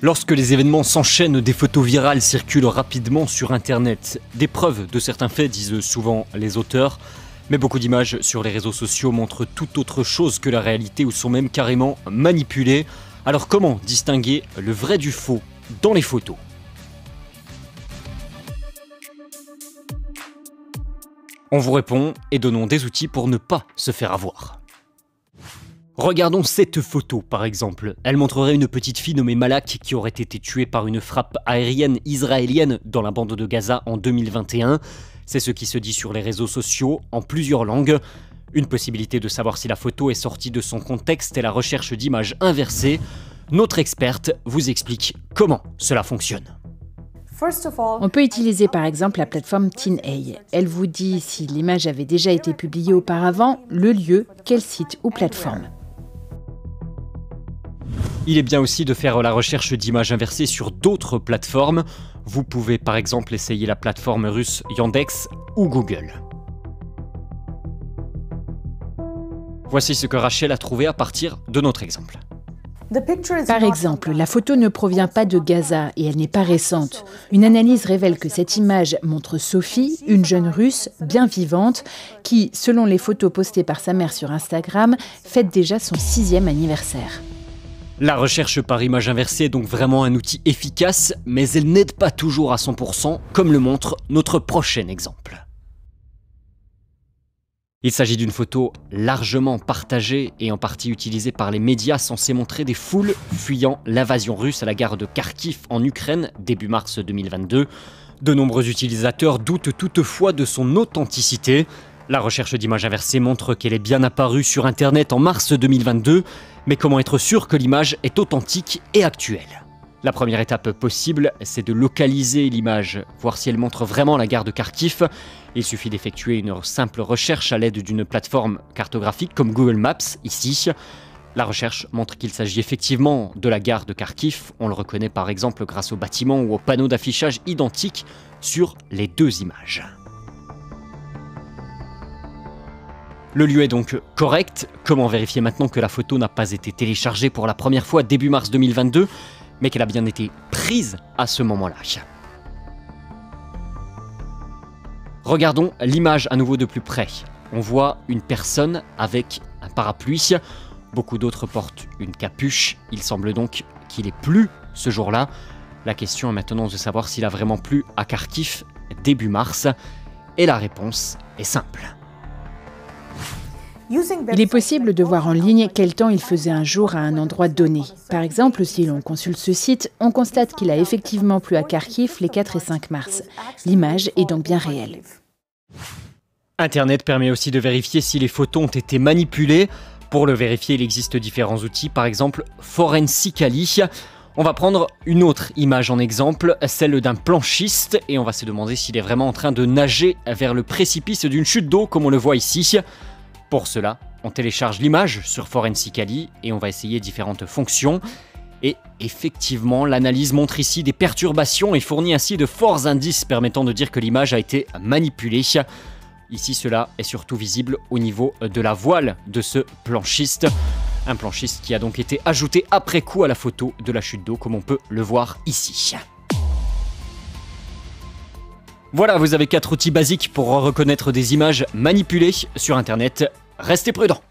Lorsque les événements s'enchaînent, des photos virales circulent rapidement sur Internet. Des preuves de certains faits disent souvent les auteurs, mais beaucoup d'images sur les réseaux sociaux montrent tout autre chose que la réalité ou sont même carrément manipulées. Alors comment distinguer le vrai du faux dans les photos ? On vous répond et donnons des outils pour ne pas se faire avoir. Regardons cette photo par exemple. Elle montrerait une petite fille nommée Malak qui aurait été tuée par une frappe aérienne israélienne dans la bande de Gaza en 2021. C'est ce qui se dit sur les réseaux sociaux en plusieurs langues. Une possibilité de savoir si la photo est sortie de son contexte est la recherche d'images inversées. Notre experte vous explique comment cela fonctionne. On peut utiliser par exemple la plateforme TinA. Elle vous dit si l'image avait déjà été publiée auparavant, le lieu, quel site ou plateforme. Il est bien aussi de faire la recherche d'images inversées sur d'autres plateformes. Vous pouvez par exemple essayer la plateforme russe Yandex ou Google. Voici ce que Rachel a trouvé à partir de notre exemple. Par exemple, la photo ne provient pas de Gaza et elle n'est pas récente. Une analyse révèle que cette image montre Sophie, une jeune Russe bien vivante, qui, selon les photos postées par sa mère sur Instagram, fête déjà son 6e anniversaire. La recherche par image inversée est donc vraiment un outil efficace, mais elle n'aide pas toujours à 100%, comme le montre notre prochain exemple. Il s'agit d'une photo largement partagée et en partie utilisée par les médias censés montrer des foules fuyant l'invasion russe à la gare de Kharkiv en Ukraine début mars 2022. De nombreux utilisateurs doutent toutefois de son authenticité. La recherche d'images inversées montre qu'elle est bien apparue sur Internet en mars 2022, mais comment être sûr que l'image est authentique et actuelle ? La première étape possible, c'est de localiser l'image, voir si elle montre vraiment la gare de Kharkiv. Il suffit d'effectuer une simple recherche à l'aide d'une plateforme cartographique comme Google Maps, ici. La recherche montre qu'il s'agit effectivement de la gare de Kharkiv. On le reconnaît par exemple grâce au bâtiment ou au panneau d'affichage identique sur les deux images. Le lieu est donc correct. Comment vérifier maintenant que la photo n'a pas été téléchargée pour la première fois début mars 2022, mais qu'elle a bien été prise à ce moment-là? Regardons l'image à nouveau de plus près. On voit une personne avec un parapluie. Beaucoup d'autres portent une capuche. Il semble donc qu'il ait plu ce jour-là. La question est maintenant de savoir s'il a vraiment plu à Kharkiv début mars. Et la réponse est simple. Il est possible de voir en ligne quel temps il faisait un jour à un endroit donné. Par exemple, si l'on consulte ce site, on constate qu'il a effectivement plu à Kharkiv les 4 et 5 mars. L'image est donc bien réelle. Internet permet aussi de vérifier si les photos ont été manipulées. Pour le vérifier, il existe différents outils, par exemple Forensically. On va prendre une autre image en exemple, celle d'un planchiste, et on va se demander s'il est vraiment en train de nager vers le précipice d'une chute d'eau, comme on le voit ici. Pour cela, on télécharge l'image sur Forensically et on va essayer différentes fonctions. Et effectivement, l'analyse montre ici des perturbations et fournit ainsi de forts indices permettant de dire que l'image a été manipulée. Ici, cela est surtout visible au niveau de la voile de ce planchiste. Un planchiste qui a donc été ajouté après coup à la photo de la chute d'eau, comme on peut le voir ici. Voilà, vous avez 4 outils basiques pour reconnaître des images manipulées sur Internet. Restez prudents.